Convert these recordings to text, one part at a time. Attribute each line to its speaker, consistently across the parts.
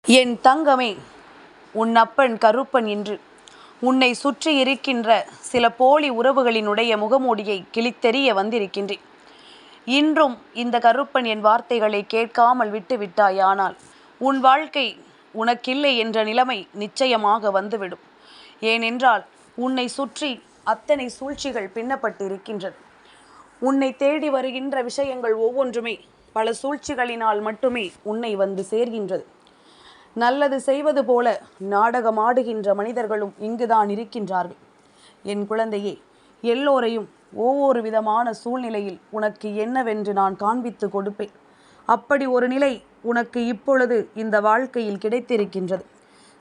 Speaker 1: என் தங்கமே, உன் அப்பன் கருப்பன் இன்று உன்னை சுற்றி இருக்கின்ற சில போலி உறவுகளினுடைய முகமூடியை கிழித்தெறிய வந்திருக்கின்றேன். இன்றும் இந்த கருப்பன் என் வார்த்தைகளை கேட்காமல் விட்டு விட்டாயானால் உன் வாழ்க்கை உனக்கில்லை என்ற நிலைமை நிச்சயமாக வந்துவிடும். ஏனென்றால் உன்னை சுற்றி அத்தனை சூழ்ச்சிகள் பின்னப்பட்டு இருக்கின்றது. உன்னை தேடி வருகின்ற விஷயங்கள் ஒவ்வொன்றுமே பல சூழ்ச்சிகளினால் மட்டுமே உன்னை வந்து சேர்கின்றது. நல்லது செய்வது போல நாடகமாடுகின்ற மனிதர்களும் இங்குதான் இருக்கின்றார்கள். என் குழந்தையே, எல்லோரையும் ஒவ்வொரு விதமான சூழ்நிலையில் உனக்கு என்னவென்று நான் காண்பித்து கொடுப்பேன். அப்படி ஒரு நிலை உனக்கு இப்பொழுது இந்த வாழ்க்கையில் கிடைத்திருக்கின்றது.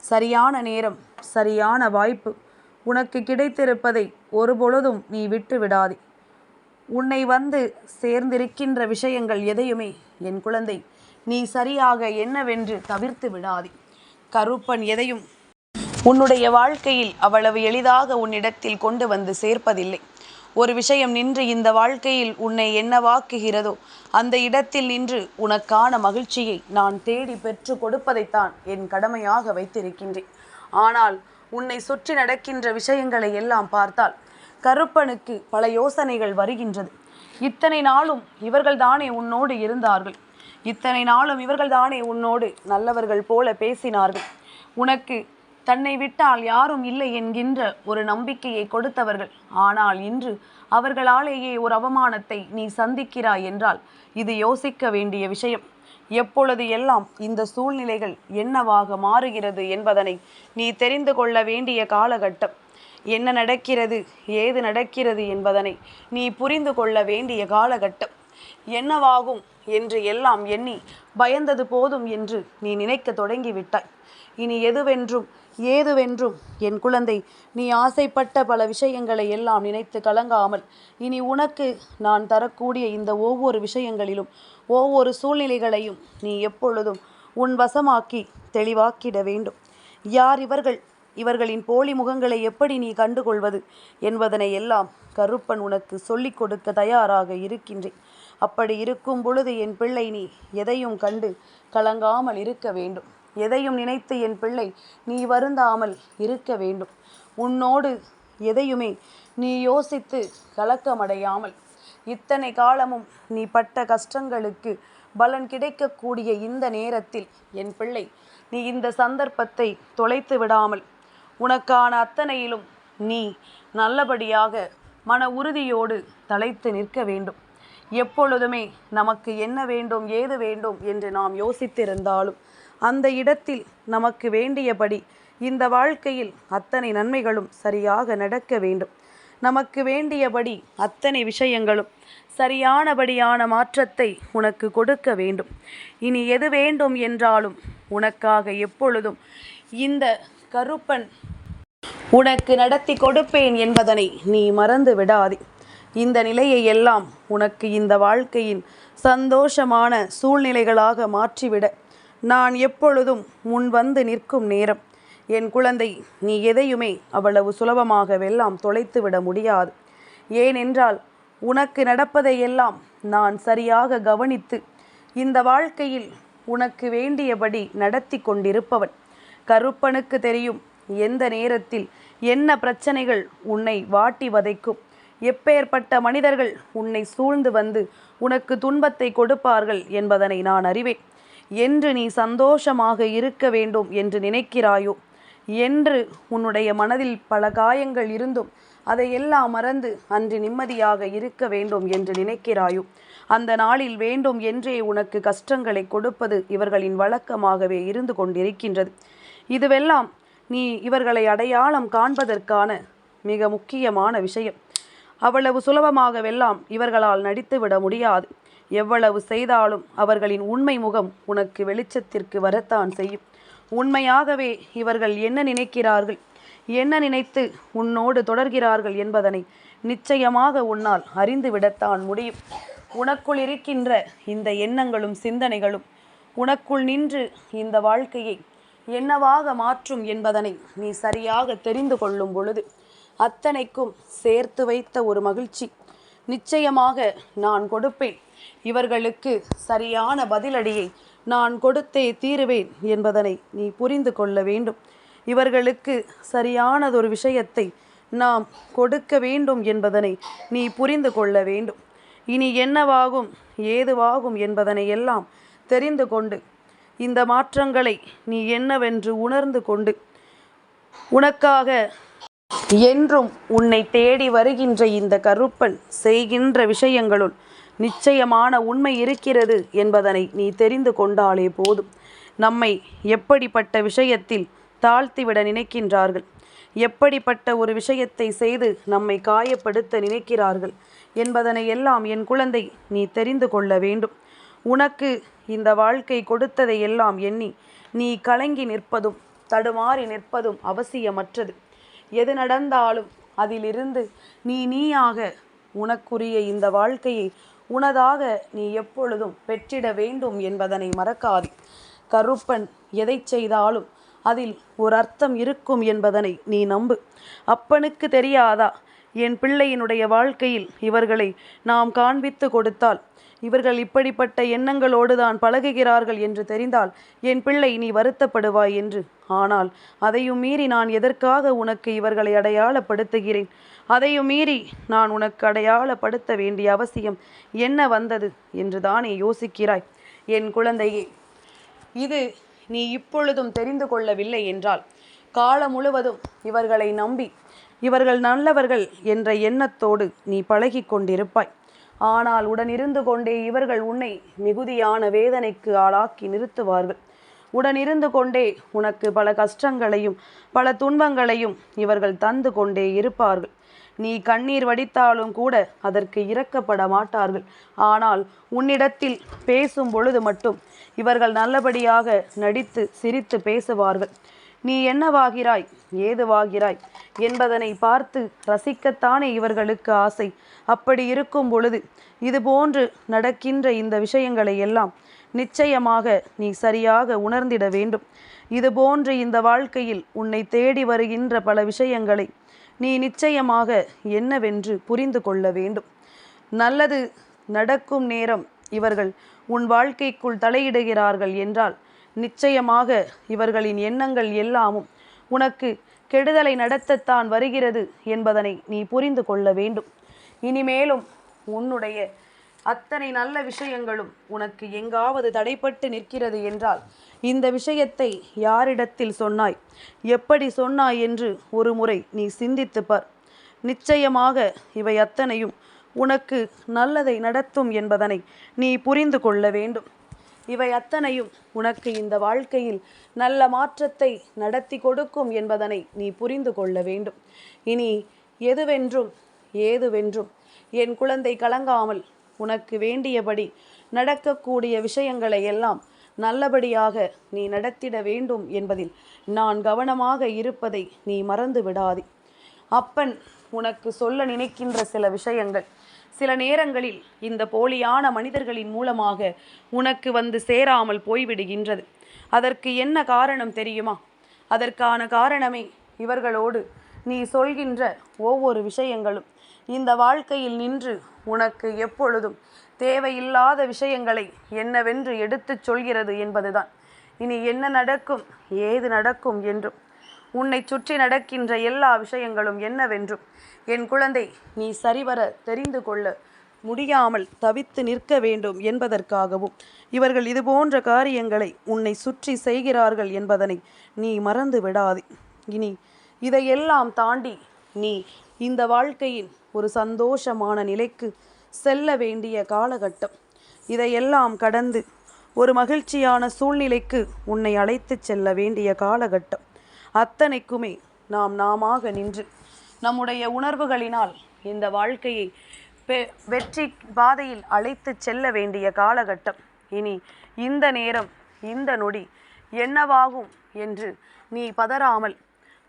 Speaker 1: சரியான நேரம், சரியான வாய்ப்பு உனக்கு கிடைத்திருப்பதை ஒருபொழுதும் நீ விட்டு விடாதே. உன்னை வந்து சேர்ந்திருக்கின்ற விஷயங்கள் எதையுமே என் குழந்தை நீ சரியாக என்னவென்று தவிர்த்து விடாதே. கருப்பன் எதையும் உன்னுடைய வாழ்க்கையில் அவ்வளவு எளிதாக உன்னிடத்தில் கொண்டு வந்து சேர்ப்பதில்லை. ஒரு விஷயம் நின்று இந்த வாழ்க்கையில் உன்னை என்னவாக்குகிறதோ அந்த இடத்தில் நின்று உனக்கான மகிழ்ச்சியை நான் தேடி பெற்று கொடுப்பதைத்தான் என் கடமையாக வைத்திருக்கின்றேன். ஆனால் உன்னை சுற்றி நடக்கின்ற விஷயங்களை எல்லாம் பார்த்தால் கருப்பனுக்கு பல யோசனைகள் வருகின்றது. இத்தனை நாளும் இவர்கள்தானே உன்னோடு இருந்தார்கள், இத்தனை நாளும் இவர்கள்தானே உன்னோடு நல்லவர்கள் போல பேசினார்கள், உனக்கு தன்னை விட்டால் யாரும் இல்லை என்கின்ற ஒரு நம்பிக்கையை கொடுத்தவர்கள். ஆனால் இன்று அவர்களாலேயே ஒரு அவமானத்தை நீ சந்திக்கிறாய் என்றால் இது யோசிக்க வேண்டிய விஷயம். எப்பொழுது எல்லாம் இந்த சூழ்நிலைகள் என்னவாக மாறுகிறது என்பதனை நீ தெரிந்து கொள்ள வேண்டிய காலகட்டம். என்ன நடக்கிறது, ஏது நடக்கிறது என்பதனை நீ புரிந்து கொள்ள வேண்டிய காலகட்டம். என்னவாகும் என்று எல்லாம் எண்ணி பயந்தது போதும் என்று நீ நினைக்க தொடங்கிவிட்டாய். இனி எதுவென்றும் ஏதுவென்றும் என் குழந்தை நீ ஆசைப்பட்ட பல விஷயங்களை எல்லாம் நினைத்து கலங்காமல் இனி உனக்கு நான் தரக்கூடிய இந்த ஒவ்வொரு விஷயங்களிலும் ஒவ்வொரு சூழ்நிலைகளையும் நீ எப்பொழுதும் உன் வசமாக்கி தெளிவாக்கிட வேண்டும். யார் இவர்கள், இவர்களின் போலி முகங்களை எப்படி நீ கண்டுகொள்வது என்பதனை எல்லாம் கருப்பன் உனக்கு சொல்லிக் கொடுக்க தயாராக இருக்கின்றேன். அப்படி இருக்கும் பொழுது என் பிள்ளை நீ எதையும் கண்டு கலங்காமல் இருக்க வேண்டும். எதையும் நினைத்து என் பிள்ளை நீ வருந்தாமல் இருக்க வேண்டும். உன்னோடு எதையுமே நீ யோசித்து கலக்கமடையாமல் இத்தனை காலமும் நீ பட்ட கஷ்டங்களுக்கு பலன் கிடைக்கக்கூடிய இந்த நேரத்தில் என் பிள்ளை நீ இந்த சந்தர்ப்பத்தை தொலைத்து விடாமல் உனக்கான அத்தனையிலும் நீ நல்லபடியாக மன உறுதியோடு தலைத்து நிற்க வேண்டும். எப்பொழுதுமே நமக்கு என்ன வேண்டும், ஏது வேண்டும் என்று நாம் யோசித்திருந்தாலும் அந்த இடத்தில் நமக்கு வேண்டியபடி இந்த வாழ்க்கையில் அத்தனை நன்மைகளும் சரியாக நடக்க வேண்டும். நமக்கு வேண்டியபடி அத்தனை விஷயங்களும் சரியானபடியான மாற்றத்தை உனக்கு கொடுக்க வேண்டும். இனி எது வேண்டும் என்றாலும் உனக்காக எப்பொழுதும் இந்த கருப்பன் உனக்கு நடத்தி கொடுப்பேன் என்பதனை நீ மறந்து விடாதே. இந்த நிலையை எல்லாம் உனக்கு இந்த வாழ்க்கையின் சந்தோஷமான சூழ்நிலைகளாக மாற்றிவிட நான் எப்பொழுதும் முன் வந்து நிற்கும் நேரம். என் குழந்தை, நீ எதையுமே அவ்வளவு சுலபமாகவெல்லாம் தொலைத்து விட முடியாது. ஏனென்றால் உனக்கு நடப்பதையெல்லாம் நான் சரியாக கவனித்து இந்த வாழ்க்கையில் உனக்கு வேண்டியபடி நடத்தி கொண்டிருப்பவன். கருப்பனுக்கு தெரியும் எந்த நேரத்தில் என்ன பிரச்சனைகள் உன்னை வாட்டி வதைக்கும், எப்பேற்பட்ட மனிதர்கள் உன்னை சூழ்ந்து வந்து உனக்கு துன்பத்தை கொடுப்பார்கள் என்பதனை நான் அறிவேன். என்று நீ சந்தோஷமாக இருக்க வேண்டும் என்று நினைக்கிறாயோ, என்று உன்னுடைய மனதில் பல காயங்கள் இருந்தும் அதையெல்லாம் மறந்து அன்று நிம்மதியாக இருக்க வேண்டும் என்று நினைக்கிறாயோ, அந்த நாளில் வேண்டும் என்றே உனக்கு கஷ்டங்களை கொடுப்பது இவர்களின் வழக்கமாகவே இருந்து கொண்டிருக்கின்றது. இதுவெல்லாம் நீ இவர்களை அடையாளம் காண்பதற்கான மிக முக்கியமான விஷயம். அவ்வளவு சுலபமாகவெல்லாம் இவர்களால் நடித்து விட முடியாது. எவ்வளவு செய்தாலும் அவர்களின் உண்மை முகம் உனக்கு வெளிச்சத்திற்கு வரத்தான் செய்யும். உண்மையாகவே இவர்கள் என்ன நினைக்கிறார்கள், என்ன நினைத்து உன்னோடு தொடர்கிறார்கள் என்பதனை நிச்சயமாக உன்னால் அறிந்துவிடத்தான் முடியும். உனக்குள் இருக்கின்ற இந்த எண்ணங்களும் சிந்தனைகளும் உனக்குள் நின்று இந்த வாழ்க்கையை என்னவாக மாற்றும் என்பதனை நீ சரியாக தெரிந்து கொள்ளும் பொழுது அத்தனைக்கும் சேர்த்து வைத்த ஒரு மகிழ்ச்சி நிச்சயமாக நான் கொடுப்பேன். இவர்களுக்கு சரியான பதிலடியை நான் கொடுத்தே தீருவேன் என்பதனை நீ புரிந்து கொள்ள வேண்டும். இவர்களுக்கு சரியானதொரு விஷயத்தை நாம் கொடுக்க வேண்டும் என்பதனை நீ புரிந்து கொள்ள வேண்டும். இனி என்னவாகும் ஏதுவாகும் என்பதனை எல்லாம் தெரிந்து கொண்டு இந்த மாற்றங்களை நீ என்னவென்று உணர்ந்து கொண்டு உனக்காக என்றும் உன்னை தேடி வருகின்ற இந்த கருப்பன் செய்கின்ற விஷயங்களுள் நிச்சயமான உண்மை இருக்கிறது என்பதனை நீ தெரிந்து கொண்டாலே போதும். நம்மை எப்படிப்பட்ட விஷயத்தில் தாழ்த்திவிட நினைக்கின்றார்கள், எப்படிப்பட்ட ஒரு விஷயத்தை செய்து நம்மை காயப்படுத்த நினைக்கிறார்கள் என்பதனை எல்லாம் என் குழந்தை நீ தெரிந்து கொள்ள வேண்டும். உனக்கு இந்த வாழ்க்கை கொடுத்ததை எல்லாம் எண்ணி நீ கலங்கி நிற்பதும் தடுமாறி நிற்பதும் அவசியமற்றது. எது நடந்தாலும் அதிலிருந்து நீயாக உனக்குரிய இந்த வாழ்க்கையை உனதாக நீ எப்பொழுதும் பெற்றிட வேண்டும் என்பதனை மறக்காதே. கருப்பன் எதை செய்தாலும் அதில் ஒரு அர்த்தம் இருக்கும் என்பதனை நீ நம்பு. அப்பனுக்கு தெரியாதா என் பிள்ளையினுடைய வாழ்க்கையில் இவர்களை நாம் காண்பித்து கொடுத்தால் இவர்கள் இப்படிப்பட்ட எண்ணங்களோடு தான் பழகுகிறார்கள் என்று தெரிந்தால் என் பிள்ளை நீ வருத்தப்படுவாய் என்று. ஆனால் அதையும் மீறி நான் எதற்காக உனக்கு இவர்களை அடையாளப்படுத்துகிறேன்? அதையும் மீறி நான் உனக்கு அடையாளப்படுத்த வேண்டிய அவசியம் என்ன வந்தது என்று தானே யோசிக்கிறாய் என் குழந்தையே. இது நீ இப்பொழுதும் தெரிந்து கொள்ளவில்லை என்றால் காலம் முழுவதும் இவர்களை நம்பி இவர்கள் நல்லவர்கள் என்ற எண்ணத்தோடு நீ பழகி கொண்டிருப்பாய். ஆனால் உடனிருந்து கொண்டே இவர்கள் உன்னை மிகுதியான வேதனைக்கு ஆளாக்கி நிறுத்துவார்கள். உடனிருந்து கொண்டே உனக்கு பல கஷ்டங்களையும் பல துன்பங்களையும் இவர்கள் தந்து கொண்டே இருப்பார்கள். நீ கண்ணீர் வடித்தாலும் கூட அதற்கு இரக்கப்பட மாட்டார்கள். ஆனால் உன்னிடத்தில் பேசும் பொழுது மட்டும் இவர்கள் நல்லபடியாக நடித்து சிரித்து பேசுவார்கள். நீ என்னவாகிறாய் ஏதுவாகிறாய் என்பதனை பார்த்து ரசிக்கத்தானே இவர்களுக்கு ஆசை. அப்படி இருக்கும் பொழுது இதுபோன்று நடக்கின்ற இந்த விஷயங்களை எல்லாம் நிச்சயமாக நீ சரியாக உணர்ந்திட வேண்டும். இதுபோன்று இந்த வாழ்க்கையில் உன்னை தேடி வருகின்ற பல விஷயங்களை நீ நிச்சயமாக என்னவென்று புரிந்து கொள்ள வேண்டும். நல்லது நடக்கும் நேரம் இவர்கள் உன் வாழ்க்கைக்குள் தலையிடுகிறார்கள் என்றால் நிச்சயமாக இவர்களின் எண்ணங்கள் எல்லாமும் உனக்கு கெடுதலை நடத்தத்தான் வருகிறது என்பதனை நீ புரிந்து கொள்ள வேண்டும். இனிமேலும் உன்னுடைய அத்தனை நல்ல விஷயங்களும் உனக்கு எங்காவது தடைப்பட்டு நிற்கிறது என்றால் இந்த விஷயத்தை யாரிடத்தில் சொன்னாய், எப்படி சொன்னாய் என்று ஒரு முறை நீ சிந்தித்து பார். நிச்சயமாக இவை அத்தனையும் உனக்கு நல்லதை நடத்தும் என்பதனை நீ புரிந்து கொள்ள வேண்டும். இவை அத்தனையும் உனக்கு இந்த வாழ்க்கையில் நல்ல மாற்றத்தை நடத்தி கொடுக்கும் என்பதனை நீ புரிந்து கொள்ள வேண்டும். இனி எதுவென்றும் ஏதுவென்றும் என் குழந்தை கலங்காமல் உனக்கு வேண்டியபடி நடக்கக்கூடிய விஷயங்களை எல்லாம் நல்லபடியாக நீ நடத்திட வேண்டும் என்பதில் நான் கவனமாக இருப்பதை நீ மறந்து விடாதே. அப்பன் உனக்கு சொல்ல நினைக்கின்ற சில விஷயங்கள் சில நேரங்களில் இந்த போலியான மனிதர்களின் மூலமாக உனக்கு வந்து சேராமல் போய்விடுகின்றது. அதற்கு என்ன காரணம் தெரியுமா? அதற்கான காரணமே இவர்களோடு நீ சொல்கின்ற ஒவ்வொரு விஷயங்களும் இந்த வாழ்க்கையில் நின்று உனக்கு எப்பொழுதும் தேவையில்லாத விஷயங்களை என்னவென்று எடுத்துச் சொல்கிறது என்பதுதான். இனி என்ன நடக்கும் ஏது நடக்கும் என்றும் உன்னை சுற்றி நடக்கின்ற எல்லா விஷயங்களும் என்னவென்றும் என் குழந்தை நீ சரிவர தெரிந்து கொள்ள முடியாமல் தவித்து நிற்க வேண்டும் என்பதற்காகவும் இவர்கள் இதுபோன்ற காரியங்களை உன்னை சுற்றி செய்கிறார்கள் என்பதனை நீ மறந்து விடாதே. இனி இதையெல்லாம் தாண்டி நீ இந்த வாழ்க்கையின் ஒரு சந்தோஷமான நிலைக்கு செல்ல வேண்டிய காலகட்டம். இதையெல்லாம் கடந்து ஒரு மகிழ்ச்சியான சூழ்நிலைக்கு உன்னை அழைத்து செல்ல வேண்டிய காலகட்டம். அத்தனைக்குமே நாமாக நின்று நம்முடைய உணர்வுகளினால் இந்த வாழ்க்கையை வெற்றி பாதையில் அழைத்து செல்ல வேண்டிய காலகட்டம். இனி இந்த நேரம் இந்த நொடி என்னவாகும் என்று நீ பதறாமல்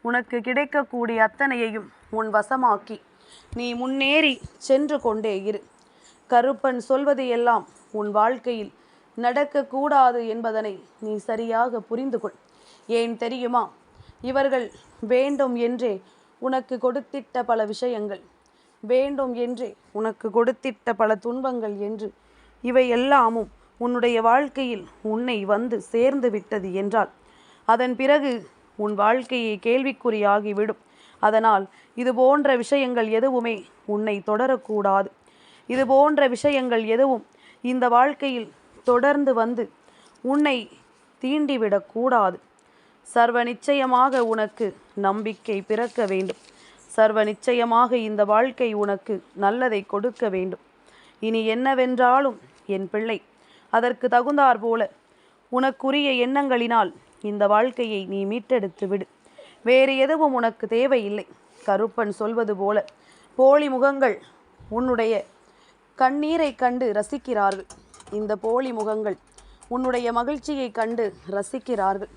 Speaker 1: உனக்கு கிடைக்கக்கூடிய அத்தனையையும் உன் வசமாக்கி நீ முன்னேறி சென்று கொண்டே இரு. கருப்பன் சொல்வது எல்லாம் உன் வாழ்க்கையில் நடக்கக்கூடாது என்பதனை நீ சரியாக புரிந்து கொள். ஏன் தெரியுமா? இவர்கள் வேண்டும் என்றே உனக்கு கொடுத்திட்ட பல விஷயங்கள், வேண்டும் என்றே உனக்கு கொடுத்திட்ட பல துன்பங்கள் என்று இவை எல்லாமும் உன்னுடைய வாழ்க்கையில் உன்னை வந்து சேர்ந்து விட்டது என்றால் அதன் பிறகு உன் வாழ்க்கையை கேள்விக்குறியாகிவிடும். அதனால் இது போன்ற விஷயங்கள் எதுவுமே உன்னை தொடரக்கூடாது. இது போன்ற விஷயங்கள் எதுவும் இந்த வாழ்க்கையில் தொடர்ந்து வந்து உன்னை தீண்டிவிடக்கூடாது. சர்வ நிச்சயமாக உனக்கு நம்பிக்கை பிறக்க வேண்டும். சர்வ நிச்சயமாக இந்த வாழ்க்கை உனக்கு நல்லதை கொடுக்க வேண்டும். இனி என்னவென்றாலும் என் பிள்ளை, அதற்கு தகுந்தாற் போல உனக்குரிய எண்ணங்களினால் இந்த வாழ்க்கையை நீ மீட்டெடுத்து விடு. வேறு எதுவும் உனக்கு தேவையில்லை. கருப்பன் சொல்வது போல போலி முகங்கள் உன்னுடைய கண்ணீரை கண்டு ரசிக்கிறார்கள். இந்த போலி முகங்கள் உன்னுடைய மகிழ்ச்சியை கண்டு ரசிக்கிறார்கள்.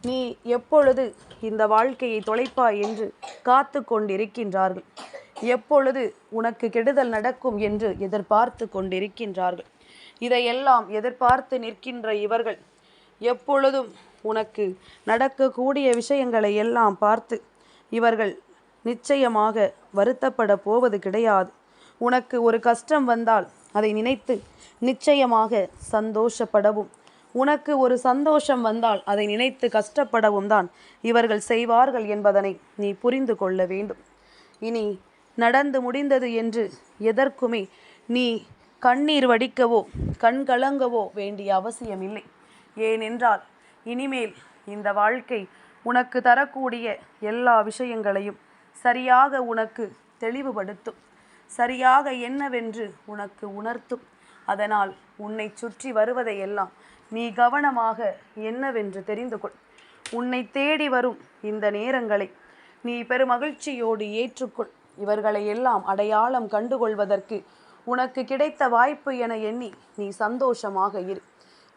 Speaker 1: நீ எப்பொழுது இந்த வாழ்க்கையை தொலைப்பாய் என்று காத்து கொண்டிருக்கின்றார்கள். எப்பொழுது உனக்கு கெடுதல் நடக்கும் என்று எதிர்பார்த்து கொண்டிருக்கின்றார்கள். இதையெல்லாம் எதிர்பார்த்து நிற்கின்ற இவர்கள் எப்பொழுதும் உனக்கு நடக்கக்கூடிய விஷயங்களை எல்லாம் பார்த்து இவர்கள் நிச்சயமாக வருத்தப்பட போவது கிடையாது. உனக்கு ஒரு கஷ்டம் வந்தால் அதை நினைத்து நிச்சயமாக சந்தோஷப்படவும், உனக்கு ஒரு சந்தோஷம் வந்தால் அதை நினைத்து கஷ்டப்படவும் தான் இவர்கள் செய்வார்கள் என்பதனை நீ புரிந்து கொள்ள வேண்டும். இனி நடந்து முடிந்தது என்று எதற்குமே நீ கண்ணீர் வடிக்கவோ கண் கலங்கவோ வேண்டிய அவசியமில்லை. ஏனென்றால் இனிமேல் இந்த வாழ்க்கை உனக்கு தரக்கூடிய எல்லா விஷயங்களையும் சரியாக உனக்கு தெளிவுபடுத்தும். சரியாக என்னவென்று உனக்கு உணர்த்தும். அதனால் உன்னை சுற்றி வருவதையெல்லாம் நீ கவனமாக என்னவென்று தெரிந்து கொள். உன்னை தேடி வரும் இந்த நேரங்களை நீ பெருமகிழ்ச்சியோடு ஏற்றுக்கொள். இவர்களை எல்லாம் அடையாளம் கண்டுகொள்வதற்கு உனக்கு கிடைத்த வாய்ப்பு என எண்ணி நீ சந்தோஷமாக இரு.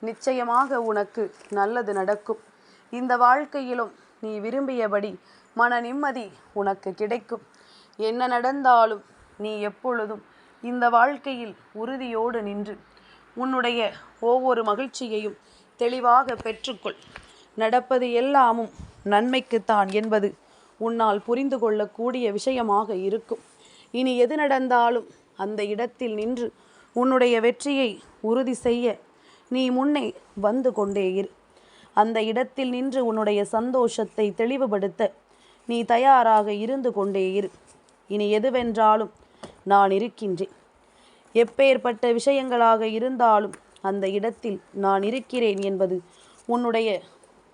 Speaker 1: நிச்சயமாக உனக்கு நல்லது நடக்கும். இந்த வாழ்க்கையிலும் நீ விரும்பியபடி மன நிம்மதி உனக்கு கிடைக்கும். என்ன நடந்தாலும் நீ எப்பொழுதும் இந்த வாழ்க்கையில் உறுதியோடு நின்று உன்னுடைய ஒவ்வொரு மகிழ்ச்சியையும் தெளிவாக பெற்றுக்கொள். நடப்பது எல்லாமும் நன்மைக்குத்தான் என்பது உன்னால் புரிந்து கொள்ளக்கூடிய விஷயமாக இருக்கும். இனி எது நடந்தாலும் அந்த இடத்தில் நின்று உன்னுடைய வெற்றியை உறுதி செய்ய நீ முன்னே வந்து கொண்டே இரு. அந்த இடத்தில் நின்று உன்னுடைய சந்தோஷத்தை தெளிவுபடுத்த நீ தயாராக இருந்து கொண்டே இரு. இனி எதுவென்றாலும் நான் இருக்கின்றேன். எப்பேற்பட்ட விஷயங்களாக இருந்தாலும் அந்த இடத்தில் நான் இருக்கிறேன் என்பது உன்னுடைய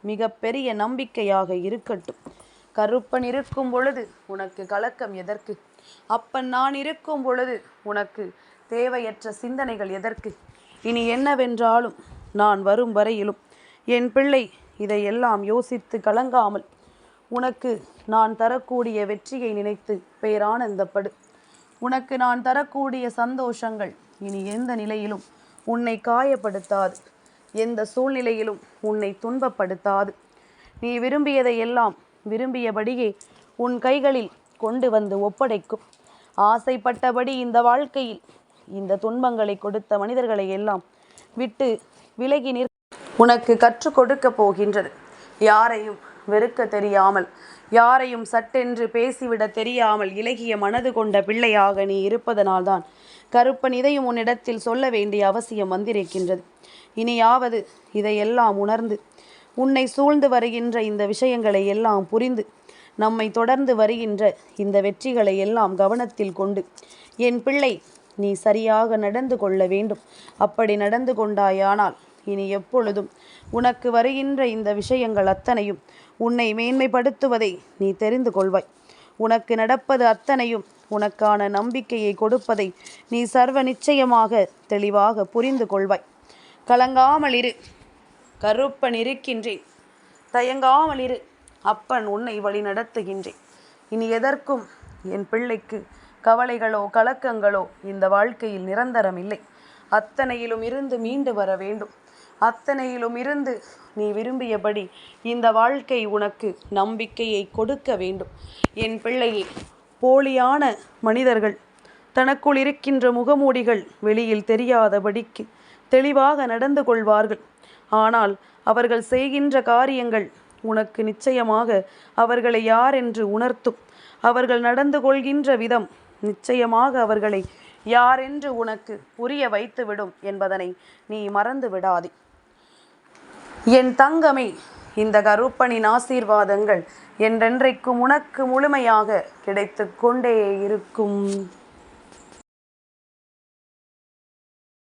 Speaker 1: மிக பெரிய நம்பிக்கையாக இருக்கட்டும். கருப்பன் இருக்கும் பொழுது உனக்கு கலக்கம் எதற்கு? அப்பன் நான் இருக்கும் பொழுது உனக்கு தேவையற்ற சிந்தனைகள் எதற்கு? இனி என்னவென்றாலும் நான் வரும் வரையிலும் என் பிள்ளை இதையெல்லாம் யோசித்து கலங்காமல் உனக்கு நான் தரக்கூடிய வெற்றியை நினைத்து பேரானந்தப்படு. உனக்கு நான் தரக்கூடிய சந்தோஷங்கள் இனி எந்த நிலையிலும் உன்னை காயப்படுத்தாது. எந்த சூழ்நிலையிலும் உன்னை துன்பப்படுத்தாது. நீ விரும்பியதை எல்லாம் விரும்பியபடியே உன் கைகளில் கொண்டு வந்து ஒப்படைக்கும். ஆசைப்பட்டபடி இந்த வாழ்க்கையில் இந்த துன்பங்களை கொடுத்த மனிதர்களை எல்லாம் விட்டு விலகி நிற்க உனக்கு கற்றுக் கொடுக்க போகின்றது. யாரையும் வெறுக்க தெரியாமல், யாரையும் சட்டென்று பேசிவிட தெரியாமல் இலகிய மனது கொண்ட பிள்ளையாக நீ இருப்பதனால்தான் கருப்பன் இதையும் உன்னிடத்தில் சொல்ல வேண்டிய அவசியம் வந்திருக்கின்றது. இனியாவது இதையெல்லாம் உணர்ந்து உன்னை சூழ்ந்து வருகின்ற இந்த விஷயங்களை எல்லாம் புரிந்து நம்மை தொடர்ந்து வருகின்ற இந்த வெற்றிகளை எல்லாம் கவனத்தில் கொண்டு என் பிள்ளை நீ சரியாக நடந்து கொள்ள வேண்டும். அப்படி நடந்து கொண்டாயானால் இனி எப்பொழுதும் உனக்கு வருகின்ற இந்த விஷயங்கள் அத்தனையும் உன்னை மேன்மைப்படுத்துவதை நீ தெரிந்து கொள்வாய். உனக்கு நடப்பது அத்தனையும் உனக்கான நம்பிக்கையை கொடுப்பதை நீ சர்வ நிச்சயமாக தெளிவாக புரிந்து கொள்வாய். கலங்காமல் இரு. கருப்பன் இருக்கின்றேன். தயங்காமல் இரு. அப்பன் உன்னை வழி நடத்துகின்றேன். இனி எதற்கும் என் பிள்ளைக்கு கவலைகளோ கலக்கங்களோ இந்த வாழ்க்கையில் நிரந்தரம் இல்லை. அத்தனையிலும் இருந்து மீண்டு வர வேண்டும். அத்தனையிலும் இருந்து நீ விரும்பியபடி இந்த வாழ்க்கை உனக்கு நம்பிக்கையை கொடுக்க வேண்டும். என் பிள்ளையை போலியான மனிதர்கள், தனக்குள் இருக்கின்ற முகமூடிகள் வெளியில் தெரியாதபடிக்கு தெளிவாக நடந்து கொள்வார்கள். ஆனால் அவர்கள் செய்கின்ற காரியங்கள் உனக்கு நிச்சயமாக அவர்களை யார் என்று உணர்த்தும். அவர்கள் நடந்து கொள்கின்ற விதம் நிச்சயமாக அவர்களை யாரென்று உனக்கு புரிய வைத்துவிடும் என்பதனை நீ மறந்து விடாதே. என் தங்கமே, இந்த கருப்பனின் ஆசீர்வாதங்கள் என்றென்றைக்கும் உனக்கு முழுமையாக கிடைத்து கொண்டே இருக்கும்.